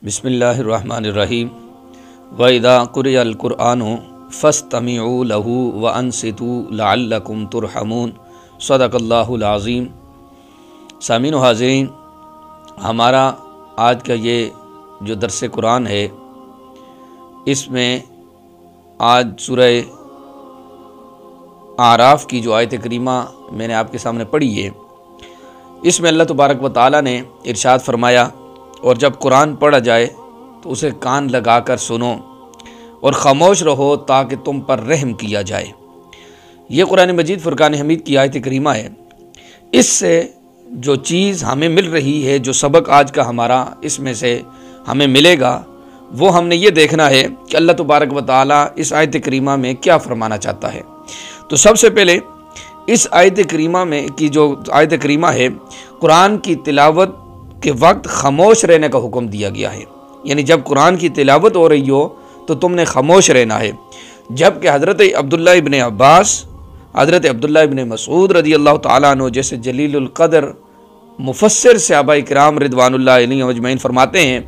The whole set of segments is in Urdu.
بسم اللہ الرحمن الرحیم وَإِذَا قُرِئَ الْقُرْآنُ فَاسْتَمِعُوا لَهُ وَأَنصِتُوا لَعَلَّكُمْ تُرْحَمُونَ صدق اللہ العظیم۔ سامعین و حاضرین، ہمارا آج کا یہ جو درس قرآن ہے، اس میں آج سورہ اعراف کی جو آیت کریمہ میں نے آپ کے سامنے پڑھی ہے، اس میں اللہ تبارک و تعالیٰ نے ارشاد فرمایا، اور جب قرآن پڑھا جائے تو اسے کان لگا کر سنو اور خاموش رہو تاکہ تم پر رحم کیا جائے۔ یہ قرآن مجید فرقان حمید کی آیت کریمہ ہے۔ اس سے جو چیز ہمیں مل رہی ہے، جو سبق آج کا ہمارا اس میں سے ہمیں ملے گا، وہ ہم نے یہ دیکھنا ہے کہ اللہ تبارک و تعالیٰ اس آیت کریمہ میں کیا فرمانا چاہتا ہے۔ تو سب سے پہلے اس آیت کریمہ میں کی جو آیت کریمہ ہے، قرآن کی تلاوت کے وقت خاموش رہنے کا حکم دیا گیا ہے، یعنی جب قرآن کی تلاوت ہو رہی ہو تو تم نے خاموش رہنا ہے۔ جبکہ حضرت عبداللہ ابن عباس، حضرت عبداللہ ابن مسعود رضی اللہ تعالیٰ عنہ جیسے جلیل القدر مفسر صحابہ کرام رضوان اللہ علیہم اجمعین فرماتے ہیں،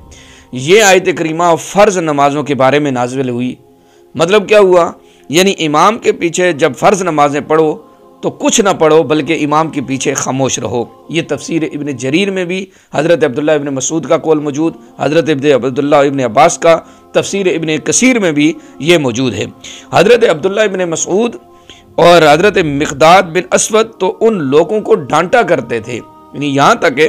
یہ آیت کریمہ فرض نمازوں کے بارے میں نازل ہوئی۔ مطلب کیا ہوا؟ یعنی امام کے پیچھے جب فرض نمازیں پڑھو تو کچھ نہ پڑھو بلکہ امام کے پیچھے خاموش رہو۔ یہ تفسیر ابن جریر میں بھی حضرت عبداللہ ابن مسعود کا قول موجود، حضرت عبداللہ ابن عباس کا تفسیر ابن کثیر میں بھی یہ موجود ہے۔ حضرت عبداللہ ابن مسعود اور حضرت مقداد بن اسود تو ان لوگوں کو ڈانٹا کرتے تھے، یعنی یہاں تک ہے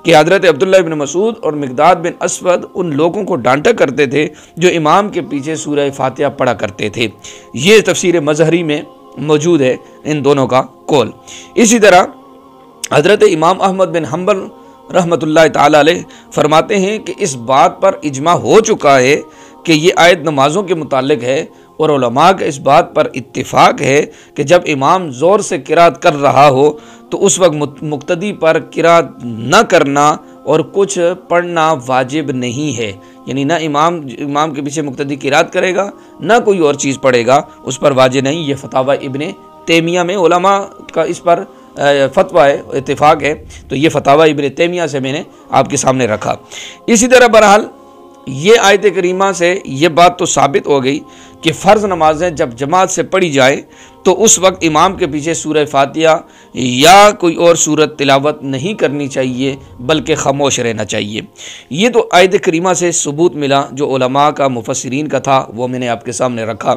کہ حضرت عبداللہ ابن مسعود اور مقداد بن اسود ان لوگوں کو ڈانٹا کرتے تھے جو امام کے پیچھے سورہ فاتحہ پڑھا کرتے تھے۔ یہ تفسیر مظہری میں موجود ہے ان دونوں کا قول۔ اسی طرح حضرت امام احمد بن حنبل رحمۃ اللہ تعالی علیہ فرماتے ہیں کہ اس بات پر اجماع ہو چکا ہے کہ یہ آیت نمازوں کے متعلق ہے، اور علماء کا اس بات پر اتفاق ہے کہ جب امام زور سے قرات کر رہا ہو تو اس وقت مقتدی پر قرات نہ کرنا اور کچھ پڑھنا واجب نہیں ہے، یعنی نہ امام کے پیچھے مقتدی قرات کرے گا نہ کوئی اور چیز پڑھے گا، اس پر واجب نہیں۔ یہ فتاوی ابن تیمیہ میں علماء کا اس پر فتویٰ ہے، اتفاق ہے، تو یہ فتاوی ابن تیمیہ سے میں نے آپ کے سامنے رکھا۔ اسی طرح بہرحال یہ آیت کریمہ سے یہ بات تو ثابت ہو گئی کہ فرض نمازیں جب جماعت سے پڑھی جائے تو اس وقت امام کے پیچھے سورہ فاتحہ یا کوئی اور سورت تلاوت نہیں کرنی چاہیے بلکہ خاموش رہنا چاہیے۔ یہ تو آیت کریمہ سے ثبوت ملا، جو علماء کا مفسرین کا تھا وہ میں نے آپ کے سامنے رکھا۔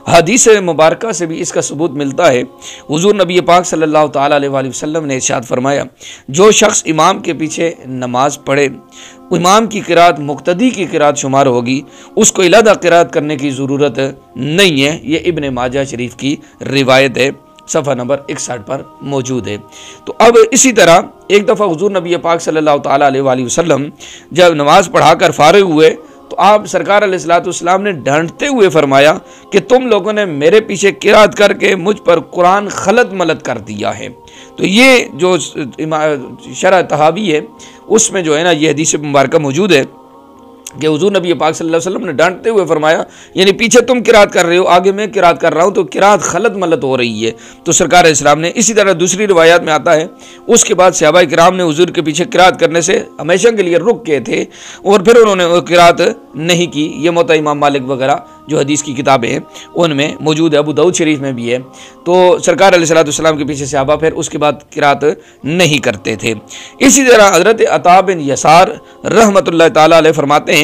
حدیث مبارکہ سے بھی اس کا ثبوت ملتا ہے۔ حضور نبی پاک صلی اللہ تعالیٰ علیہ وآلہ وسلم نے ارشاد فرمایا، جو شخص امام کے پیچھے نماز پڑھے، امام کی قرات مقتدی کی قرات شمار ہوگی، اس کو علیحدہ قرات کرنے کی ضرورت نہیں ہے۔ یہ ابن ماجہ شریف کی روایت ہے، صفحہ نمبر 61 پر موجود ہے۔ تو اب اسی طرح ایک دفعہ حضور نبی پاک صلی اللہ تعالیٰ علیہ وآلہ وسلم جب نماز پڑھا کر فارغ ہوئے تو آپ سرکار علیہ السلام نے ڈانٹتے ہوئے فرمایا کہ تم لوگوں نے میرے پیچھے قرات کر کے مجھ پر قرآن خلط ملط کر دیا ہے۔ تو یہ جو شرح طحاوی ہے اس میں جو ہے نا یہ حدیث مبارکہ موجود ہے کہ حضور نبی پاک صلی اللہ علیہ وسلم نے ڈانٹتے ہوئے فرمایا، یعنی پیچھے تم قرات کر رہے ہو، آگے میں قرات کر رہا ہوں، تو قرات خلط ملط ہو رہی ہے۔ تو سرکار اسلام نے اسی طرح دوسری روایات میں آتا ہے، اس کے بعد صحابہ کرام نے حضور کے پیچھے قرات کرنے سے ہمیشہ کے لیے رک گئے تھے اور پھر انہوں نے قرات نہیں کی۔ یہ موطا امام مالک وغیرہ جو حدیث کی کتابیں ہیں ان میں موجود ہے، ابو داؤد شریف میں بھی ہے۔ تو سرکار علیہ السلام کے پیچھے صحابہ پھر اس کے بعد قرات نہیں کرتے تھے۔ اسی طرح حضرت عطا بن یسار رحمۃ اللہ تعالیٰ علیہ فرماتے ہیں،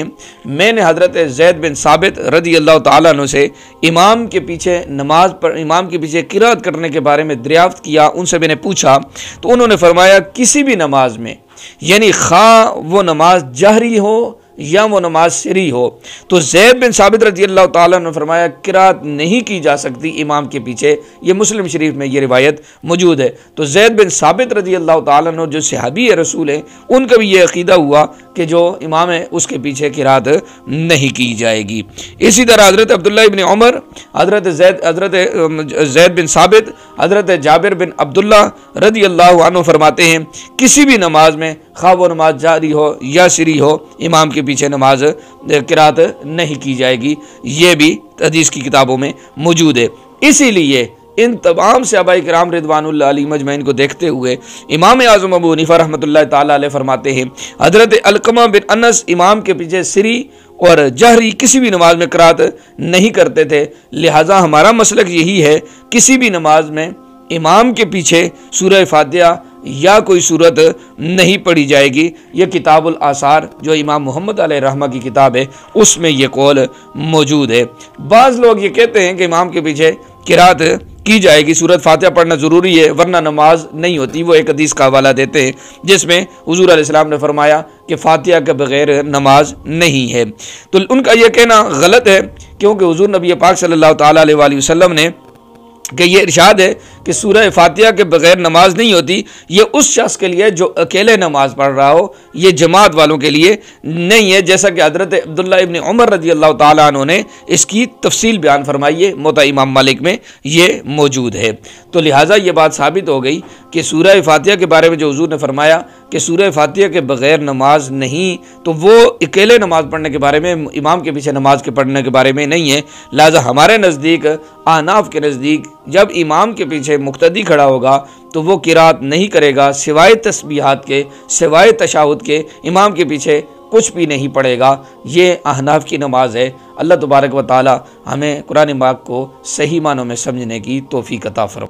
میں نے حضرت زید بن ثابت رضی اللہ تعالیٰ عنہ سے امام کے پیچھے امام کے پیچھے قرات کرنے کے بارے میں دریافت کیا۔ ان سے میں نے پوچھا تو انہوں نے فرمایا، کسی بھی نماز میں، یعنی خواہ وہ نماز جہری ہو یا وہ نماز سری ہو، تو زید بن ثابت رضی اللہ تعالیٰ نے فرمایا قرات نہیں کی جا سکتی امام کے پیچھے۔ یہ مسلم شریف میں یہ روایت موجود ہے۔ تو زید بن ثابت رضی اللہ تعالیٰ عنہ جو صحابی رسول ہیں، ان کا بھی یہ عقیدہ ہوا کہ جو امام ہے اس کے پیچھے قرات نہیں کی جائے گی۔ اسی طرح حضرت عبداللہ ابن عمر، حضرت زید بن ثابت، حضرت جابر بن عبداللہ رضی اللہ عنہ فرماتے ہیں، کسی بھی نماز میں خواہ وہ نماز جاری ہو یا سری ہو، امام کے پیچھے نماز قرات نہیں کی جائے گی۔ یہ بھی حدیث کی کتابوں میں موجود ہے۔ اسی لیے ان تمام صحابہ کرام رضوانullah علیہم اجمعین کو دیکھتے ہوئے امام اعظم ابو حنیفہ رحمۃ اللہ تعالیٰ علیہ فرماتے ہیں حضرت علقمہ بن انس امام کے پیچھے سری اور جہری کسی بھی نماز میں قرات نہیں کرتے تھے، لہٰذا ہمارا مسلک یہی ہے کسی بھی نماز میں امام کے پیچھے سورہ فاتحہ یا کوئی صورت نہیں پڑھی جائے گی۔ یہ کتاب الآثار جو امام محمد علیہ رحمہ کی کتاب ہے اس میں یہ قول موجود ہے۔ بعض لوگ یہ کہتے ہیں کہ امام کے پیچھے قرات کی جائے گی، سورۃ فاتحہ پڑھنا ضروری ہے ورنہ نماز نہیں ہوتی۔ وہ ایک حدیث کا حوالہ دیتے ہیں جس میں حضور علیہ السلام نے فرمایا کہ فاتحہ کے بغیر نماز نہیں ہے، تو ان کا یہ کہنا غلط ہے، کیونکہ حضور نبی پاک صلی اللہ تعالیٰ علیہ وآلہ وسلم نے کہ یہ ارشاد ہے کہ سورہ فاتحہ کے بغیر نماز نہیں ہوتی، یہ اس شخص کے لیے جو اکیلے نماز پڑھ رہا ہو، یہ جماعت والوں کے لیے نہیں ہے، جیسا کہ حضرت عبداللہ ابن عمر رضی اللہ تعالیٰ عنہ نے اس کی تفصیل بیان فرمائی ہے، موطا امام مالک میں یہ موجود ہے۔ تو لہٰذا یہ بات ثابت ہو گئی کہ سورہ فاتحہ کے بارے میں جو حضور نے فرمایا کہ سورہ فاتحہ کے بغیر نماز نہیں، تو وہ اکیلے نماز پڑھنے کے بارے میں، امام کے پیچھے نماز کے پڑھنے کے بارے میں نہیں ہے۔ لہٰذا ہمارے نزدیک، احناف کے نزدیک، جب امام کے پیچھے مقتدی کھڑا ہوگا تو وہ قرات نہیں کرے گا، سوائے تسبیحات کے، سوائے تشہد کے، امام کے پیچھے کچھ بھی نہیں پڑھے گا۔ یہ احناف کی نماز ہے۔ اللہ تبارک و تعالی ہمیں قرآن پاک کو صحیح معنوں میں سمجھنے کی توفیق عطا فرمائے۔